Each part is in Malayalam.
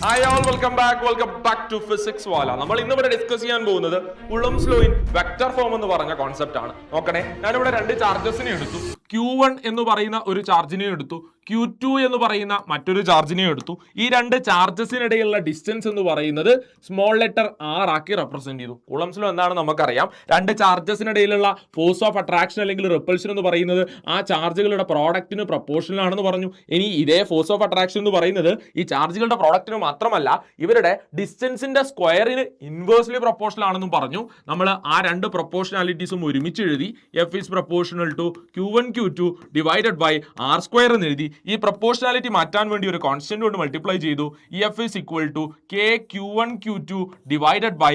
Hi all, welcome back to physics Wallah. നമ്മൾ ഇന്നിവിടെ ഡിസ്കസ് ചെയ്യാൻ പോകുന്നത് Coulomb's law in vector form എന്ന് പറഞ്ഞ കോൺസെപ്റ്റ് ആണ്. നോക്കണേ, ഞാനിവിടെ രണ്ട് ചാർജസിനെ എടുത്തു. Q1 എന്ന് പറയുന്ന ഒരു ചാർജിനെ എടുത്തു, Q2 എന്ന് പറയുന്ന മറ്റൊരു ചാർജിനെ എടുത്തു. ഈ രണ്ട് ചാർജസിനിടയിലുള്ള ഡിസ്റ്റൻസ് എന്ന് പറയുന്നത് സ്മോൾ ലെറ്റർ R ആക്കി റെപ്രസെന്റ് ചെയ്തു. കുളംസ് ലോ എന്താണ് നമുക്കറിയാം. രണ്ട് ചാർജസിനിടയിലുള്ള ഫോഴ്സ് ഓഫ് അട്രാക്ഷൻ അല്ലെങ്കിൽ റിപ്പൾഷൻ എന്ന് പറയുന്നത് ആ ചാർജുകളുടെ പ്രോഡക്റ്റിന് പ്രൊപ്പോർഷണൽ ആണെന്ന് പറഞ്ഞു. ഇനി ഇതേ ഫോഴ്സ് ഓഫ് അട്രാക്ഷൻ എന്ന് പറയുന്നത് ഈ ചാർജുകളുടെ പ്രോഡക്റ്റിന് മാത്രമല്ല, ഇവരുടെ ഡിസ്റ്റൻസിന്റെ സ്ക്വയറിന് ഇൻവേഴ്സ്ലി പ്രൊപ്പോർഷണൽ ആണെന്നും പറഞ്ഞു. നമ്മൾ ആ രണ്ട് പ്രൊപ്പോർഷണാലിറ്റീസും ഒരുമിച്ച് എഴുതി. F is proportional to Q1 Q2 divided by R square എന്ന് എഴുതി. ഈ പ്രൊപ്പോർഷണാലിറ്റി മാറ്റാൻ വേണ്ടി ഒരു കോൺസ്റ്റന്റ് കൊണ്ട് മൾട്ടിപ്ലൈ ചെയ്തു. F is equal to K Q1 Q2 divided by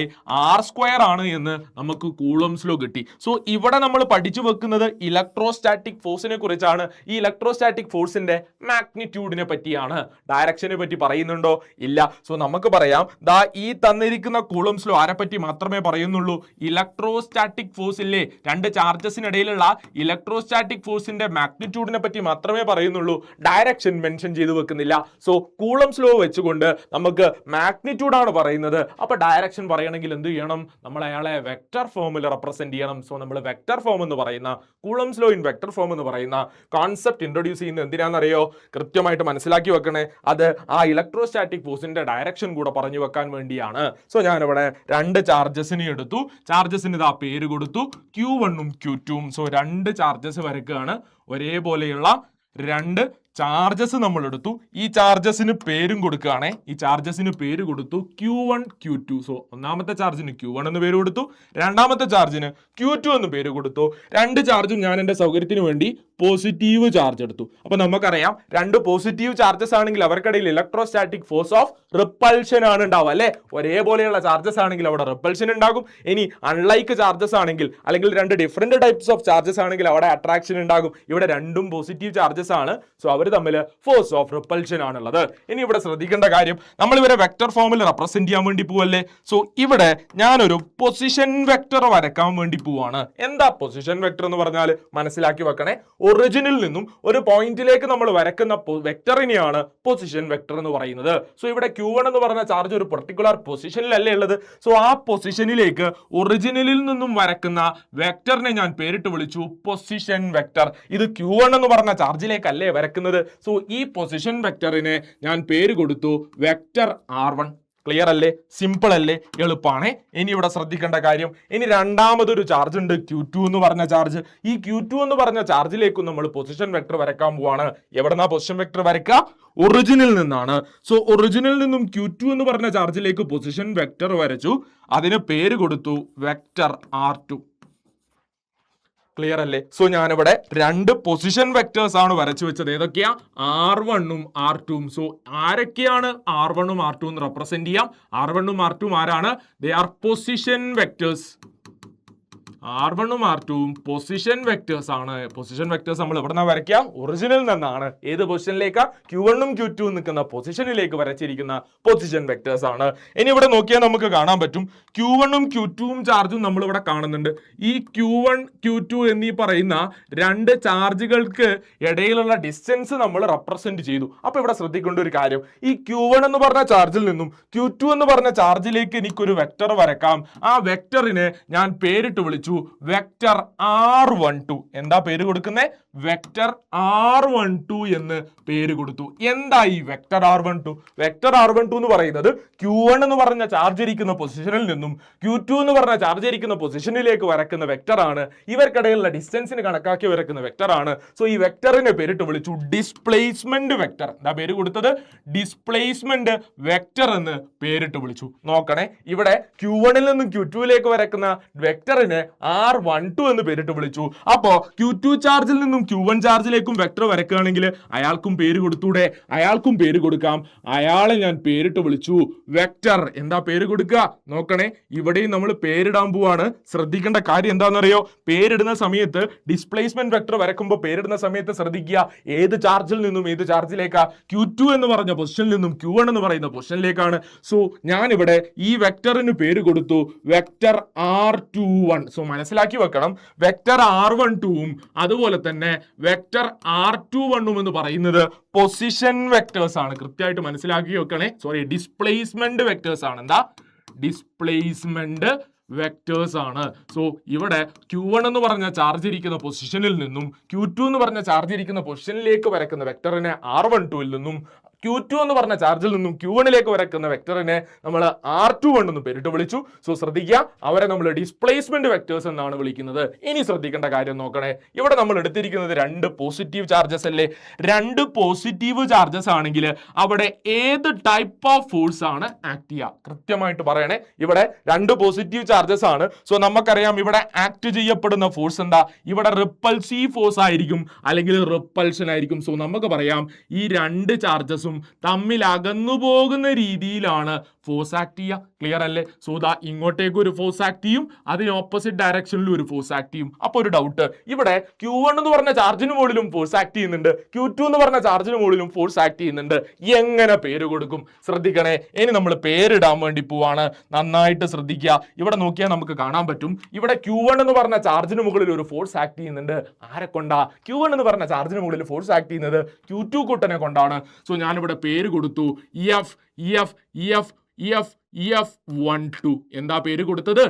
R square ആണ് എന്ന് നമുക്ക് കൂളംസ് ലോ കിട്ടി. സോ ഇവിടെ നമ്മൾ പഠിച്ചു വെക്കുന്നത് ഇലക്ട്രോസ്റ്റാറ്റിക് ഫോഴ്സിനെ കുറിച്ചാണ്. ഈ ഇലക്ട്രോസ്റ്റാറ്റിക് ഫോഴ്സിന്റെ മാഗ്നിറ്റ്യൂഡിനെ പറ്റിയാണ്. ഡയറക്ഷനെ പറ്റി പറയുന്നുണ്ടോ? ഇല്ല. സോ നമുക്ക് പറയാം, ദാ ഈ തന്നിരിക്കുന്ന കൂളംസ് ലോ ആരെ പറ്റി മാത്രമേ പറയുന്നുള്ളൂ? ഇലക്ട്രോസ്റ്റാറ്റിക് ഫോഴ്സ് ഇല്ലേ, രണ്ട് ചാർജസിനിടയിലുള്ള ഇലക്ട്രോസ്റ്റാറ്റിക് ഫോഴ്സിന്റെ മാഗ്നിറ്റ്യൂഡിനെ പറ്റി മാത്രമേ പറയുന്നുള്ളൂ. ഡയറക്ഷൻ മെൻഷൻ ചെയ്തു വെക്കുന്നില്ല. സോ കൂളംസ് ലോ വെച്ചുകൊണ്ട് നമുക്ക് മാഗ്നിറ്റ്യൂഡ് ആണ് പറയുന്നത്. അപ്പൊ ഡയറക്ഷൻ പറയണമെങ്കിൽ എന്ത് ചെയ്യണം? നമ്മൾ അയാളെ വെക്ടർ ഫോമിൽ റെപ്രസെന്റ് ചെയ്യണം. സോ നമ്മൾ വെക്ടർ ഫോം എന്ന് പറയുന്ന Coulomb's law in vector form എന്ന് പറയുന്ന കോൺസെപ്റ്റ് ഇൻട്രൊഡ്യൂസ് ചെയ്യുന്നത് എന്തിനാണെന്നറിയോ? കൃത്യമായിട്ട് മനസ്സിലാക്കി വെക്കണേ. അത് ആ ഇലക്ട്രോസ്റ്റാറ്റിക് ഫോഴ്സിന്റെ ഡയറക്ഷൻ കൂടെ പറഞ്ഞു വെക്കാൻ വേണ്ടിയാണ്. സോ ഞാനിവിടെ രണ്ട് ചാർജസിനെ എടുത്തു. ചാർജസിന് ഇതാ പേര് കൊടുത്തു, Q1 ഉം Q2 ഉം. സോ രണ്ട് ചാർജസ് വരയ്ക്കുകയാണ്. ഒരേപോലെയുള്ള രണ്ട് ചാർജസ് നമ്മൾ എടുത്തു. ഈ ചാർജസിന് പേരും കൊടുക്കുകയാണേ. ഈ ചാർജസിന് പേര് കൊടുത്തു Q1 Q2. സോ ഒന്നാമത്തെ ചാർജിന് Q1 എന്ന് പേര് കൊടുത്തു, രണ്ടാമത്തെ ചാർജിന് Q2 എന്ന് പേര് കൊടുത്തു. രണ്ട് ചാർജും ഞാൻ എൻ്റെ സൗകര്യത്തിന് വേണ്ടി പോസിറ്റീവ് ചാർജ് എടുത്തു. അപ്പൊ നമുക്കറിയാം, രണ്ട് പോസിറ്റീവ് ചാർജസ് ആണെങ്കിൽ അവർക്കിടയിൽ ഇലക്ട്രോസ്റ്റാറ്റിക് ഫോഴ്സ് ഓഫ് റിപ്പൾഷൻ ആണ് ഉണ്ടാവുക അല്ലെ. ഒരേപോലെയുള്ള ചാർജസ് ആണെങ്കിൽ അവിടെ റിപ്പൾഷൻ ഉണ്ടാകും. ഇനി അൺലൈക്ക് ചാർജസ് ആണെങ്കിൽ, അല്ലെങ്കിൽ രണ്ട് ഡിഫറെന്റ് ടൈപ്സ് ഓഫ് ചാർജസ് ആണെങ്കിൽ അവിടെ അട്രാക്ഷൻ ഉണ്ടാകും. ഇവിടെ രണ്ടും പോസിറ്റീവ് ചാർജസ് ആണ്. സോ അവർ തമ്മിൽ ഫോഴ്സ് ഓഫ് റിപ്പൾഷൻ ആണുള്ളത്. ഇനി ഇവിടെ ശ്രദ്ധിക്കേണ്ട കാര്യം, നമ്മൾ ഇവരെ വെക്ടർ ഫോമിൽ റെപ്രസെന്റ് ചെയ്യാൻ വേണ്ടി പോവല്ലേ. സോ ഇവിടെ ഞാനൊരു പൊസിഷൻ വെക്ടർ വരക്കാൻ വേണ്ടി പോവാണ്. എന്താ പൊസിഷൻ വെക്ടർ എന്ന് പറഞ്ഞാൽ? മനസ്സിലാക്കി വെക്കണേ. ഒറിജിനിൽ നിന്നും ഒരു പോയിന്റിലേക്ക് നമ്മൾ വരക്കുന്ന വെക്ടറിനെയാണ് പൊസിഷൻ വെക്ടർ എന്ന് പറയുന്നത്. സോ ഇവിടെ Q1 എന്ന് പറഞ്ഞ ചാർജ് ഒരു പെർട്ടിക്കുലർ പൊസിഷനിലല്ലേ ഉള്ളത്. സോ ആ പൊസിഷനിലേക്ക് ഒറിജിനലിൽ നിന്നും വരക്കുന്ന വെക്ടറിനെ ഞാൻ പേരിട്ട് വിളിച്ചു പൊസിഷൻ വെക്ടർ. ഇത് Q1 എന്ന് പറഞ്ഞ ചാർജിലേക്കല്ലേ വരക്കുന്നത്. സോ ഈ പൊസിഷൻ വെക്ടറിനെ ഞാൻ പേര് കൊടുത്തു വെക്ടർ R1. ക്ലിയർ അല്ലേ? സിമ്പിൾ അല്ലേ? എളുപ്പമാണ്. ഇനി ഇവിടെ ശ്രദ്ധിക്കേണ്ട കാര്യം, ഇനി രണ്ടാമതൊരു ചാർജ് ഉണ്ട്, Q2 എന്ന് പറഞ്ഞ ചാർജ്. ഈ Q2 എന്ന് പറഞ്ഞ ചാർജിലേക്കും നമ്മൾ പൊസിഷൻ വെക്ടർ വരക്കാൻ പോവാണ്. എവിടെന്നാ പൊസിഷൻ വെക്ടർ വരക്കുക? ഒറിജിനിൽ നിന്നാണ്. സോ ഒറിജിനിൽ നിന്നും Q2 എന്ന് പറഞ്ഞ ചാർജിലേക്ക് പൊസിഷൻ വെക്ടർ വരച്ചു. അതിന് പേര് കൊടുത്തു വെക്ടർ R2. ക്ലിയർ അല്ലേ? സോ ഞാനിവിടെ രണ്ട് പൊസിഷൻ വെക്ടേഴ്സ് ആണ് വരച്ചു വെച്ചത്. ഏതൊക്കെയാ? R1 ഉം R2 ഉം. സോ ആരൊക്കെയാണ് R1 ഉം R2 ഉം റെപ്രസെന്റ് ചെയ്യാം? R1 ഉം R2 ഉം ആരാണ്? They are position vectors. R1 ഉം R2 ഉം പൊസിഷൻ വെക്ടേഴ്സ് ആണ്. പൊസിഷൻ വെക്ടേഴ്സ് നമ്മൾ എവിടെ നിന്നാണ് വരയ്ക്കുക? ഒറിജിനിൽ നിന്നാണ്. ഏത് പൊസിഷനിലേക്കാ? Q1 ഉം Q2 ഉം നിൽക്കുന്ന പൊസിഷനിലേക്ക് വരച്ചിരിക്കുന്ന പൊസിഷൻ വെക്ടേഴ്സ് ആണ്. ഇനി ഇവിടെ നോക്കിയാൽ നമുക്ക് കാണാൻ പറ്റും, Q1 ഉം Q2 ഉം ചാർജും നമ്മൾ ഇവിടെ കാണുന്നുണ്ട്. ഈ Q1 Q2 എന്നീ പറയുന്ന രണ്ട് ചാർജുകൾക്ക് ഇടയിലുള്ള ഡിസ്റ്റൻസ് നമ്മൾ റെപ്രസെന്റ് ചെയ്തു. അപ്പൊ ഇവിടെ ശ്രദ്ധിക്കേണ്ട ഒരു കാര്യം, ഈ Q1 എന്ന് പറഞ്ഞ ചാർജിൽ നിന്നും Q2 എന്ന് പറഞ്ഞ ചാർജിലേക്ക് എനിക്കൊരു വെക്ടർ വരക്കാം. ആ വെക്ടറിനെ ഞാൻ പേരിട്ട് വിളിച്ചു വെക്ടർ R12. എന്താ പേര് കൊടുക്കുന്നേ? വെക്ടർ R12 എന്ന് പേര് കൊടുത്തു. എന്താ ഈ വെക്ടർ R12? വെക്ടർ R12 എന്ന് പറയുന്നത് Q1 എന്ന് പറഞ്ഞ ചാർജ് ഇരിക്കുന്ന പൊസിഷനിൽ നിന്നും Q2 എന്ന് പറഞ്ഞ ചാർജ് ഇരിക്കുന്ന പൊസിഷനിലേക്ക് വരക്കുന്ന വെക്ടർ ആണ്. ഇവർക്കിടയിലുള്ള ഡിസ്റ്റൻസിന് കണക്കാക്കി വരക്കുന്ന വെക്ടർ ആണ്. സോ ഈ വെക്ടറിനെ പേരിട്ട് വിളിച്ചു ഡിസ്പ്ലേസ്മെന്റ് വെക്ടർ. എന്താ പേര് കൊടുത്തത്? ഡിസ്പ്ലേസ്മെന്റ് വെക്ടർ എന്ന് പേരിട്ട് വിളിച്ചു. നോക്കണേ, ഇവിടെ Q1 ൽ നിന്നും Q2ലേക്ക് വരക്കുന്ന വെക്ടറിനെ R12 എന്ന് പേരിട്ട് വിളിച്ചു. അപ്പോ Q2 ചാർജിൽ നിന്നും Q1 ചാർജിലേക്കും വെക്ടർ വരക്കുകയാണെങ്കിൽ അയാൾക്കും പേര് കൊടുത്തൂടെ? അയാൾക്കും പേര് കൊടുക്കാം. അയാളെ ഞാൻ പേരിട്ട് വിളിച്ചു വെക്ടർ. എന്താ പേര് കൊടുക്കുക? നോക്കണേ, ഇവിടെയും നമ്മൾ പേരിടാൻ പോവാണ്. ശ്രദ്ധിക്കേണ്ട കാര്യം എന്താണെന്നറിയോ? പേരിടുന്ന സമയത്ത് ഡിസ്പ്ലേസ്മെന്റ് വെക്ടർ വരക്കുമ്പോൾ പേരിടുന്ന സമയത്ത് ശ്രദ്ധിക്കുക, ഏത് ചാർജിൽ നിന്നും ഏത് ചാർജിലേക്കാ? Q2 എന്ന് പറഞ്ഞ പൊസിഷനിൽ നിന്നും Q1 എന്ന് പറയുന്ന പൊസിഷനിലേക്കാണ്. സോ ഞാനിവിടെ ഈ വെക്ടറിന് പേര് കൊടുത്തു വെക്ടർ R21. സോ മനസ്സിലാക്കി വെക്കണം, വെക്ടർ R12ഉം അതുപോലെ തന്നെ വെക്ടർ R21 എന്ന് പറയുന്നത് പൊസിഷൻ വെക്ടേഴ്സ് ആണ്. കൃത്യമായിട്ട് മനസ്സിലാക്കി വെക്കണേ. ഡിസ്പ്ലേസ്മെന്റ് വെക്ടേഴ്സ് ആണ്. എന്താ? ഡിസ്പ്ലേസ്മെന്റ് വെക്ടേഴ്സ് ആണ്. സോ ഇവിടെ Q1 എന്ന് പറഞ്ഞ ചാർജ് ഇരിക്കുന്ന പൊസിഷനിൽ നിന്നും Q2 എന്ന് പറഞ്ഞ ചാർജ് ഇരിക്കുന്ന പൊസിഷനിലേക്ക് വരയ്ക്കുന്ന വെക്ടറിനെ R12ൽ നിന്നും Q2 എന്ന് പറഞ്ഞ ചാർജിൽ നിന്നും Q1ലേക്ക് വരയ്ക്കുന്ന വെക്ടറിനെ നമ്മൾ R21 എന്ന് പേരിട്ട് വിളിച്ചു. സോ ശ്രദ്ധിക്കുക, അവരെ നമ്മൾ ഡിസ്പ്ലേസ്മെന്റ് വെക്ടേഴ്സ് എന്നാണ് വിളിക്കുന്നത്. ഇനി ശ്രദ്ധിക്കേണ്ട കാര്യം നോക്കണേ, ഇവിടെ നമ്മൾ എടുത്തിരിക്കുന്നത് രണ്ട് പോസിറ്റീവ് ചാർജസ് അല്ലേ? രണ്ട് പോസിറ്റീവ് ചാർജസ് ആണെങ്കിൽ അവിടെ ഏത് ടൈപ്പ് ഓഫ് ഫോഴ്സ് ആണ് ആക്ട് ചെയ്യുക? കൃത്യമായിട്ട് പറയണേ. ഇവിടെ രണ്ട് പോസിറ്റീവ് ചാർജസ് ആണ്. സോ നമുക്കറിയാം ഇവിടെ ആക്ട് ചെയ്യപ്പെടുന്ന ഫോഴ്സ് എന്താ? ഇവിടെ റിപ്പൾസീവ് ഫോഴ്സ് ആയിരിക്കും, അല്ലെങ്കിൽ റിപ്പൾഷൻ ആയിരിക്കും. സോ നമുക്ക് പറയാം ഈ രണ്ട് ചാർജസും തമ്മിൽ അകന്നു പോകുന്ന രീതിയിലാണ് ഫോഴ്സ് ആക്ട് ചെയ്യുക. ക്ലിയർ അല്ലേ? സോ ഇങ്ങോട്ടേക്ക് ഒരു ഫോഴ്സ് ആക്ട് ചെയ്യും, അതിന് ഓപ്പോസിറ്റ് ഡയറക്ഷനിലും ഒരു ഫോഴ്സ് ആക്ട് ചെയ്യും. അപ്പോൾ ഒരു ഡൗട്ട്, ഇവിടെ Q1 എന്ന് പറഞ്ഞ ചാർജിന് മുകളിലും ഫോഴ്സ് ആക്ട് ചെയ്യുന്നുണ്ട്, Q2 എന്ന് പറഞ്ഞ ചാർജിന് മുകളിലും ഫോഴ്സ് ആക്ട് ചെയ്യുന്നുണ്ട്. എങ്ങനെ പേര് കൊടുക്കും? ശ്രദ്ധിക്കണേ. ഇനി നമ്മൾ പേരിടാൻ വേണ്ടി പോവാണ്. നന്നായിട്ട് ശ്രദ്ധിക്കുക. ഇവിടെ നോക്കിയാൽ നമുക്ക് കാണാൻ പറ്റും, ഇവിടെ Q1 എന്ന് പറഞ്ഞ ചാർജിന് മുകളിൽ ഒരു ഫോഴ്സ് ആക്ട് ചെയ്യുന്നുണ്ട്. ആരെ കൊണ്ടാ? Q1 എന്ന് പറഞ്ഞ ചാർജിന് മുകളിൽ ഫോഴ്സ് ആക്ട് ചെയ്യുന്നത് Q2 കൂട്ടനെ കൊണ്ടാണ്. സോ ഞാനിവിടെ പേര് കൊടുത്തു F12. എന്താ പേര് കൊടുത്തത്?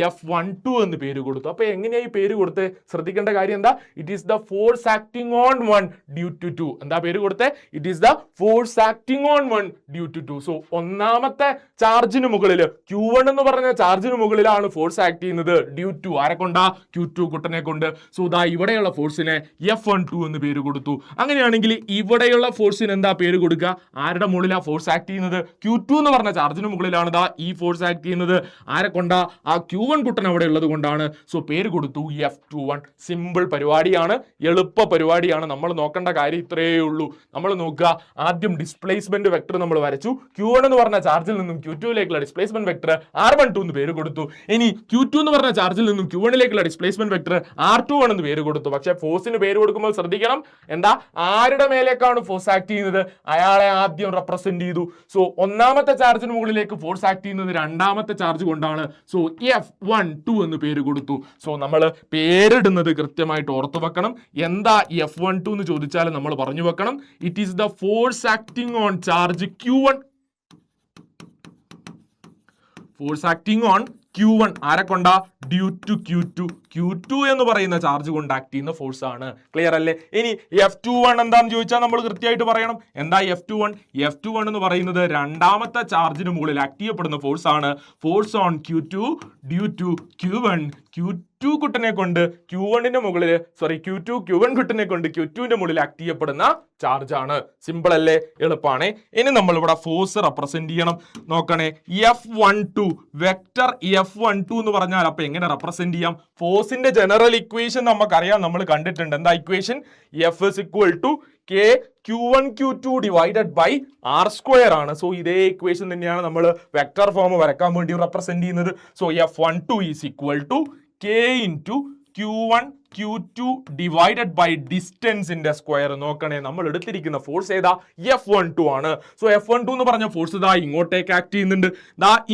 F12 എന്ന് പേര് കൊടുത്തു. അപ്പൊ എങ്ങനെയായി പേര് കൊടുത്തേ? ശ്രദ്ധിക്കേണ്ട കാര്യം എന്താ? It is the force acting on one due to two. എന്താ പേര് കൊടുത്തേ? It is the force acting on one due to two. So ഒന്നാമത്തെ ചാർജിന് മുകളിൽ Q1 എന്ന് പറഞ്ഞ ചാർജിന് മുകളിലാണ് ഫോഴ്സ് ആക്ട് ചെയ്യുന്നത് ഡ്യൂ ടു ആരെ കൊണ്ടാ? Q2 കുട്ടനെ കൊണ്ട്. സോ ഇവിടെയുള്ള ഫോഴ്സിനെ F12 എന്ന് പേര് കൊടുത്തു. അങ്ങനെയാണെങ്കിൽ ഇവിടെയുള്ള ഫോഴ്സിന് എന്താ പേര് കൊടുക്കുക? ആരുടെ മുകളിലാണ് ഫോഴ്സ് ആക്ട് ചെയ്യുന്നത്? Q2 എന്ന് പറഞ്ഞ ചാർജിന് മുകളിലാണ് ഈ ഫോഴ്സ് ആക്ട് ചെയ്യുന്നത്. ആരെ കൊണ്ടാ? ആ Q1 കുട്ടൻ അവിടെ ഉള്ളത് കൊണ്ടാണ്. സോ പേര് കൊടുത്തു F21. സിമ്പിൾ പരിപാടിയാണ്, എളുപ്പ പരിപാടിയാണ്. നമ്മൾ നോക്കേണ്ട കാര്യം ഇത്രയേ ഉള്ളൂ. നമ്മൾ നോക്കുക, ആദ്യം ഡിസ്പ്ലേസ്മെന്റ് വെക്ടർ നമ്മൾ വരച്ചു. Q1 എന്ന് പറഞ്ഞ ചാർജിൽ നിന്നും Q2ലേക്കുള്ള ഡിസ്പ്ലേസ്മെന്റ് വെക്ടർ R12 എന്ന് പേര് കൊടുത്തു. ഇനി Q2 എന്ന് പറഞ്ഞ ചാർജിൽ നിന്നും Q1ലേക്കുള്ള ഡിസ്പ്ലേസ്മെന്റ് വെക്ടർ R21 എന്ന് പേര് കൊടുത്തു. പക്ഷേ ഫോഴ്സിന് പേര് കൊടുക്കുമ്പോൾ ശ്രദ്ധിക്കണം, എന്താ? ആരുടെ മേലേക്കാണ് ഫോഴ്സ് ആക്ട് ചെയ്യുന്നത് അയാളെ ആദ്യം റെപ്രസെന്റ് ചെയ്തു. സോ ഒന്നാമത്തെ ചാർജിന് മുകളിലേക്ക് ഫോഴ്സ് ആക്ട് ചെയ്യുന്നത് രണ്ടാമത്തെ ചാർജ് കൊണ്ടാണ്. സോ F12 എന്ന് പേര് കൊടുത്തു. സോ നമ്മൾ പേരിടുന്നത് കൃത്യമായിട്ട് ഓർത്തു വെക്കണം. എന്താ F12 എന്ന് ചോദിച്ചാൽ നമ്മൾ പറഞ്ഞു വെക്കണം, it is the force acting on charge Q1. Force acting on Q1 ആരെ കൊണ്ടാ? ഡ്യൂ ടു Q2 എന്ന് പറയുന്ന ചാർജ് കൊണ്ട് ആക്ട് ചെയ്യുന്ന ഫോഴ്സ് ആണ്. ക്ലിയർ അല്ലേ? ഇനി F21 എന്താന്ന് ചോദിച്ചാൽ നമ്മൾ കൃത്യമായിട്ട് പറയണം. എന്താ F21 എന്ന് പറയുന്നത് രണ്ടാമത്തെ ചാർജിന് മുകളിൽ ആക്ട് ചെയ്യപ്പെടുന്ന ഫോഴ്സ് ആണ്. Force on Q2 due to Q1. Q2 കുട്ടനെ കൊണ്ട് Q1ന്റെ മുകളിൽ Q1 കുട്ടനെ കൊണ്ട് Q2ന്റെ മുകളിൽ ആക്ട് ചെയ്യപ്പെടുന്ന ചാർജ് ആണ്. സിമ്പിൾ അല്ലേ? എളുപ്പമാണ്. ഇനി നമ്മൾ ഇവിടെ ഫോഴ്സ് റെപ്രസെന്റ് ചെയ്യണം. നോക്കണേ, F12 വെക്ടർ F12 എന്ന് പറഞ്ഞാൽ അപ്പൊ എങ്ങനെ റെപ്രസെന്റ് ചെയ്യാം? ഫോഴ്സിന്റെ ജനറൽ ഇക്വേഷൻ നമുക്കറിയാം, നമ്മൾ കണ്ടിട്ടുണ്ട്. എന്താ equation? F is equal to K Q1 Q2 divided by R² ആണ്. സോ ഇതേ ഇക്വേഷൻ തന്നെയാണ് നമ്മൾ വെക്ടർ ഫോം വരക്കാൻ വേണ്ടി റെപ്രസെന്റ് ചെയ്യുന്നത്. So F12 is equal to K into Q1 Q2 divided by ഡിസ്റ്റൻസിന്റെ സ്ക്വയർ. നോക്കണേ, നമ്മൾ എടുത്തിരിക്കുന്ന ഫോഴ്സ് ഏതാ? F12 ആണ്. സോ F12 എന്ന് പറഞ്ഞ ഫോഴ്സ് ഇങ്ങോട്ടേക്ക് ആക്ട് ചെയ്യുന്നുണ്ട്.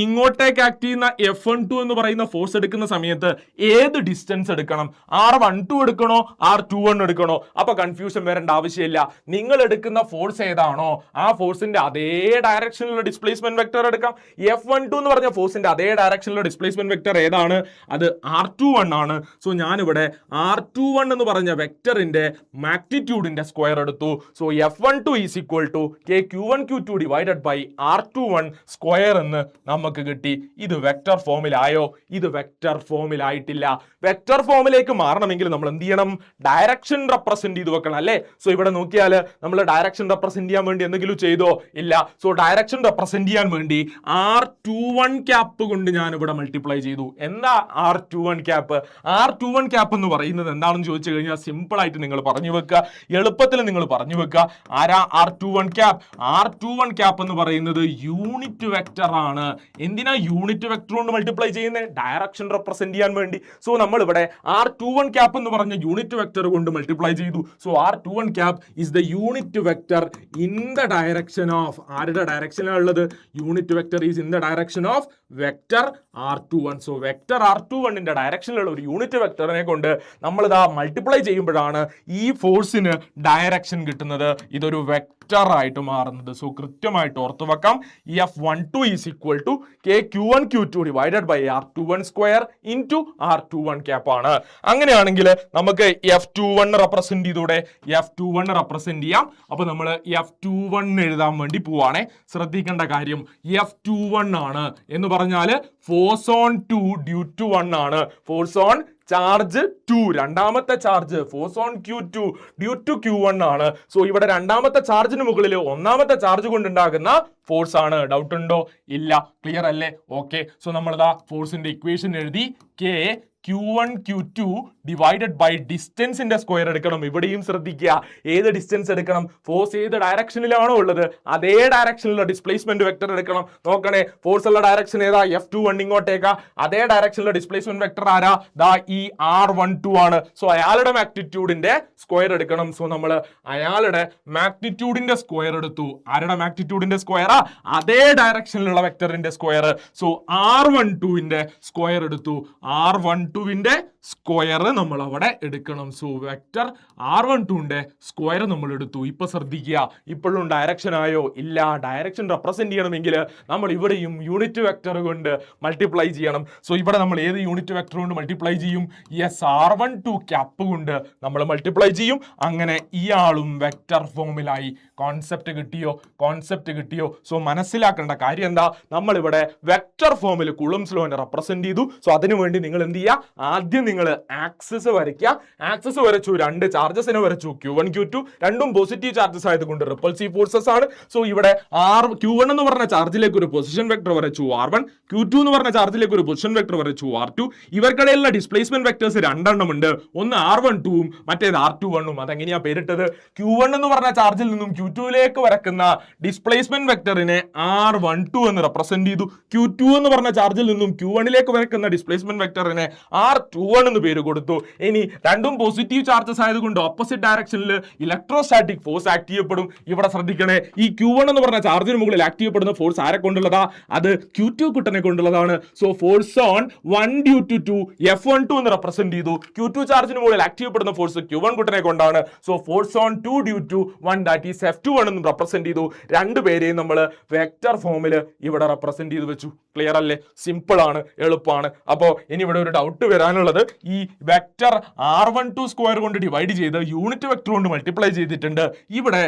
ഇങ്ങോട്ടേക്ക് ആക്ട് ചെയ്യുന്ന F12 എന്ന് പറയുന്ന ഫോഴ്സ് എടുക്കുന്ന സമയത്ത് ഏത് ഡിസ്റ്റൻസ് എടുക്കണം? R12 എടുക്കണോ R21 എടുക്കണോ? അപ്പൊ കൺഫ്യൂഷൻ വരേണ്ട ആവശ്യമില്ല. നിങ്ങൾ എടുക്കുന്ന ഫോഴ്സ് ഏതാണോ ആ ഫോഴ്സിന്റെ അതേ ഡയറക്ഷനിലുള്ള ഡിസ്പ്ലേസ്മെന്റ് വെക്ടർ എടുക്കാം. F12 എന്ന് പറഞ്ഞ ഫോഴ്സിന്റെ അതേ ഡയറക്ഷനിലുള്ള ഡിസ്പ്ലേസ്മെന്റ് വെക്ടർ ഏതാണ്? അത് R21 ആണ്. സോ ഞാനിവിടെ R21 എന്ന് പറഞ്ഞ വെക്ടറിന്റെ മാഗ്നിറ്റ്യൂഡിന്റെ സ്ക്വയർ എടുത്തു. So F12 is equal to K Q1 Q2 divided by R21 square എന്ന് നമുക്ക് കിട്ടി. ഇത് വെക്ടർ ഫോമിലായോ? ഇത് വെക്ടർ ഫോമിലായിട്ടില്ല. വെക്ടർ ഫോമിലേക്ക് മാറണമെങ്കിൽ നമ്മൾ എന്ത് ചെയ്യണം? ഡയറക്ഷൻ റെപ്രസെന്റ് ചെയ്ത് വെക്കണം അല്ലേ? സോ ഇവിടെ നോക്കിയാൽ നമ്മൾ ഡയറക്ഷൻ റെപ്രസെന്റ് ചെയ്യാൻ വേണ്ടി എന്തെങ്കിലും ചെയ്തോ? ഇല്ല. സോ ഡയറക്ഷൻ റെപ്രസെന്റ് ചെയ്യാൻ വേണ്ടി R21 ക്യാപ്പ് കൊണ്ട് ഞാൻ ഇവിടെ മൾട്ടിപ്ലൈ ചെയ്തു. എന്താ R21 ക്യാപ്പ്? R21 ക്യാപ്പ് എന്ന് പറയുന്നത് പറയുന്നത് എന്താണെന്ന് ചോദിച്ചു കഴിഞ്ഞാൽ സിമ്പിൾ ആയിട്ട് നിങ്ങൾ പറഞ്ഞു വെക്കുക, എളുപ്പത്തിൽ നിങ്ങൾ പറഞ്ഞു വെക്കുക. ആരാ R21 ക്യാപ്? R21 ക്യാപ് എന്ന് പറയുന്നത് യൂണിറ്റ് വെക്ടർ ആണ്. എന്തിനാ യൂണിറ്റ് വെക്ടർ കൊണ്ട് മൾട്ടിപ്ലൈ ചെയ്യുന്നത്? ഡയറക്ഷൻ റെപ്രസെന്റ് ചെയ്യാൻ വേണ്ടി. സോ നമ്മൾ ഇവിടെ R21 ക്യാപ് എന്ന് പറഞ്ഞ യൂണിറ്റ് വെക്ടർ കൊണ്ട് മൾട്ടിപ്ലൈ ചെയ്തു. So R21 cap is the unit vector in the direction of, ആരുടെ ഡയറക്ഷനാണ് ഉള്ളത്? Unit vector is in the direction of vector R21. So vector R21ന്റെ ഡയറക്ഷനിലുള്ള ഒരു യൂണിറ്റ് വെക്ടറിനെ കൊണ്ട് നമ്മൾ ഇതാ മൾട്ടിപ്ലൈ ചെയ്യുമ്പോഴാണ് ഈ ഫോഴ്സിന് ഡയറക്ഷൻ കിട്ടുന്നത്. ഇതൊരു വെക്ടർ ആയിട്ട് മാറുന്നത്. സോ കൃത്യമായിട്ട് ഓർത്തു വെക്കാം. F12 is equal to K Q1 divided by R21 square into R21 cap ആണ്. അങ്ങനെയാണെങ്കിൽ നമുക്ക് F21 റെപ്രസെന്റ് ചെയ്തൂടെ? F21 റെപ്രസെന്റ് ചെയ്യാം. അപ്പൊ നമ്മൾ F21 എഴുതാൻ വേണ്ടി പോവാണേ. ശ്രദ്ധിക്കേണ്ട കാര്യം F21 ആണ് എന്ന് പറഞ്ഞാൽ ഫോഴ്സ് ഓൺ 2 ഡ്യൂ ടു 1 ആണ്. ഫോഴ്സ് ഓൺ ചാർജ് 2, രണ്ടാമത്തെ charge force on Q2 due to Q1 ആണ്. സോ ഇവിടെ രണ്ടാമത്തെ ചാർജിന് മുകളിൽ ഒന്നാമത്തെ ചാർജ് കൊണ്ടുണ്ടാകുന്ന ഫോഴ്സ് ആണ്. ഡൗട്ട് ഉണ്ടോ? ഇല്ല. ക്ലിയർ അല്ലേ? ഓക്കെ. സോ നമ്മളിതാ ഫോഴ്സിന്റെ ഇക്വേഷൻ എഴുതി. Q1 Q2 ഡിവൈഡഡ് ബൈ ഡിസ്റ്റൻസിന്റെ സ്ക്വയർ എടുക്കണം. ഇവിടെയും ശ്രദ്ധിക്കുക, ഏത് ഡിസ്റ്റൻസ് എടുക്കണം? ഫോഴ്സ് ഏത് ഡയറക്ഷനിലാണോ ഉള്ളത് അതേ ഡയറക്ഷനിലുള്ള ഡിസ്പ്ലേസ്മെന്റ് വെക്ടർ എടുക്കണം. നോക്കണേ, ഫോഴ്സ് ഉള്ള ഡയറക്ഷൻ ഏതാ? F21 ഇങ്ങോട്ടേക്കാ. അതേ ഡയറക്ഷനിലുള്ള ഡിസ്പ്ലേസ്മെന്റ് വെക്ടർ ആരാ? ദാ ഈ R12 ആണ്. സോ അയാളുടെ മാഗ്നിറ്റ്യൂഡിന്റെ സ്ക്വയർ എടുക്കണം. സോ നമ്മൾ അയാളുടെ മാഗ്നിറ്റ്യൂഡിന്റെ സ്ക്വയർ എടുത്തു. ആരുടെ മാഗ്നിറ്റ്യൂഡിന്റെ സ്ക്വയറാ? അതേ ഡയറക്ഷനിലുള്ള വെക്ടറിന്റെ സ്ക്വയർ. സോ R12ന്റെ സ്ക്വയർ എടുത്തു. R12ന്റെ സ്ക്വയർ നമ്മൾ അവിടെ എടുക്കണം. സോ വെക്ടർ R12ന്റെ സ്ക്വയർ നമ്മൾ എടുത്തു. ഇപ്പൊ ശ്രദ്ധിക്കുക, ഇപ്പോഴും ഡയറക്ഷൻ ആയോ? ഇല്ല. ഡയറക്ഷൻ റെപ്രസെന്റ് ചെയ്യണമെങ്കിൽ നമ്മൾ ഇവിടെയും യൂണിറ്റ് വെക്ടർ കൊണ്ട് മൾട്ടിപ്ലൈ ചെയ്യണം. സോ ഇവിടെ നമ്മൾ ഏത് യൂണിറ്റ് വെക്ടർ കൊണ്ട് മൾട്ടിപ്ലൈ ചെയ്യും? യെസ്, R12 ക്യാപ് കൊണ്ട് നമ്മൾ മൾട്ടിപ്ലൈ ചെയ്യും. അങ്ങനെ ഇയാളും വെക്ടർ ഫോമിലായി. കോൺസെപ്റ്റ് കിട്ടിയോ? കോൺസെപ്റ്റ് കിട്ടിയോ? സോ മനസ്സിലാക്കേണ്ട കാര്യം എന്താ? നമ്മൾ ഇവിടെ വെക്ടർ ഫോമിൽ കുളംബ്സ് ലോനെ റെപ്രസെന്റ് ചെയ്തു. സോ അതിനുവേണ്ടി നിങ്ങൾ എന്ത് ചെയ്യുക? ആദ്യം നിങ്ങൾ ആക്സിസ് വരയ്ക്കുക. ആക്സിസ് വരച്ചു, രണ്ട് ചാർജസിനെ വരച്ചു, Q1 Q2. രണ്ടും പോസിറ്റീവ് ചാർജസ് ആയതുകൊണ്ട് റിപ്പൾസീവ് ഫോഴ്സസ് ആണ്. സോ ഇവിടെ Q1 എന്ന് പറഞ്ഞ ചാർജിലേക്ക് ഒരു പൊസിഷൻ വെക്ടർ വരച്ചു R1, Q2 എന്ന് പറഞ്ഞ ചാർജിലേക്ക് ഒരു പൊസിഷൻ വെക്ടർ വരച്ചു R2. ഇവർക്കിടയിലുള്ള ഡിസ്പ്ലേസ്മെന്റ് വെക്ടേഴ്സ് രണ്ടെണ്ണം ഉണ്ട്. ഒന്ന് R12ഉം മറ്റേത് R21ഉം. അതെങ്ങനെയാ പേരിട്ടത്? Q1 എന്ന് പറഞ്ഞ ചാർജിൽ നിന്നും Q2ലേക്ക് വരക്കുന്ന ഡിസ്പ്ലേസ്മെന്റ് വെക്ടറിനെ R12 എന്ന് റെപ്രസെന്റ് ചെയ്തു. Q2 എന്ന് പറഞ്ഞ ചാർജിൽ നിന്നും Q1ലേക്ക് വരക്കുന്ന ഡിസ്പ്ലേസ്മെന്റ് വെക്ടറിനെ R21 എന്ന് പേര് കൊടുത്തു. ഇനി രണ്ടും പോസിറ്റീവ് ചാർജസ് ആയതുകൊണ്ട് ഓപ്പോസിറ്റ് ഡയറക്ഷനിൽ ഇലക്ട്രോസ്റ്റാറ്റിക് ഫോഴ്സ് ആക്ട് ചെയ്യപ്പെടും. ഇവിടെ ശ്രദ്ധിക്കണേ, ഈ Q1 എന്ന് പറഞ്ഞ ചാർജിന് മുകളിൽ ആക്ട് ചെയ്യപ്പെടുന്ന ഫോഴ്സ് ആരെ കൊണ്ടുള്ളതാ? അത് Q2 കുട്ടനെ കൊണ്ടുള്ളതാണ്. So force on 1 due to 2 F12 എന്ന് റെപ്രസെന്റ് ചെയ്തു. Q2 ചാർജിന് മുകളിൽ ആക്ട് ചെയ്യപ്പെടുന്ന ഫോഴ്സ് Q1 കുട്ടനെ കൊണ്ടാണ്. So force on 2 due to 1 that is F21 എന്ന് റെപ്രസെന്റ് ചെയ്തു. രണ്ടുപേരെയും നമ്മൾ വെക്ടർ ഫോമിൽ ഇവിടെ റെപ്രസെന്റ് ചെയ്ത് വെച്ചു. ക്ലിയർ അല്ലേ? സിമ്പിൾ ആണ്, എളുപ്പമാണ്. അപ്പോൾ ഇനി ഇവിടെ ഒരു ഡൗട്ട് വരാനുള്ളത്, ഈ വെക്ടർ R12 സ്ക്വയർ കൊണ്ട് ഡിവൈഡ് ചെയ്ത് യൂണിറ്റ് വെക്ടർ കൊണ്ട് മൾട്ടിപ്ലൈ ചെയ്തിട്ടുണ്ട്. ഇവിടെ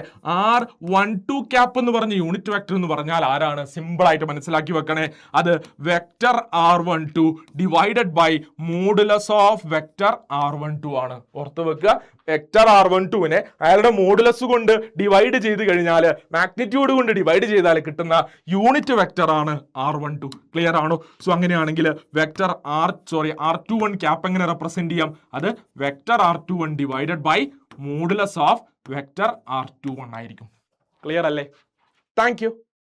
R12 ക്യാപ് എന്ന് പറഞ്ഞ യൂണിറ്റ് വെക്ടർ എന്ന് പറഞ്ഞാൽ ആരാണ്? സിമ്പിൾ ആയിട്ട് മനസ്സിലാക്കി വെക്കണേ. അത് vector R12 divided by modulus of vector R12 ആണ്. ഓർത്ത് വെക്കുക, വെക്ടർ R12നെ അയാളുടെ മോഡുലസ് കൊണ്ട് ഡിവൈഡ് ചെയ്ത് കഴിഞ്ഞാൽ, മാഗ്നിറ്റ്യൂഡ് കൊണ്ട് ഡിവൈഡ് ചെയ്താൽ കിട്ടുന്ന യൂണിറ്റ് വെക്ടർ ആണ് R12. ക്ലിയർ ആണോ? സോ അങ്ങനെയാണെങ്കിൽ വെക്ടർ R21 ക്യാപ് എങ്ങനെ റെപ്രസെന്റ് ചെയ്യാം? അത് vector R21 divided by modulus of vector R21 ആയിരിക്കും. ക്ലിയർ അല്ലേ? Thank U.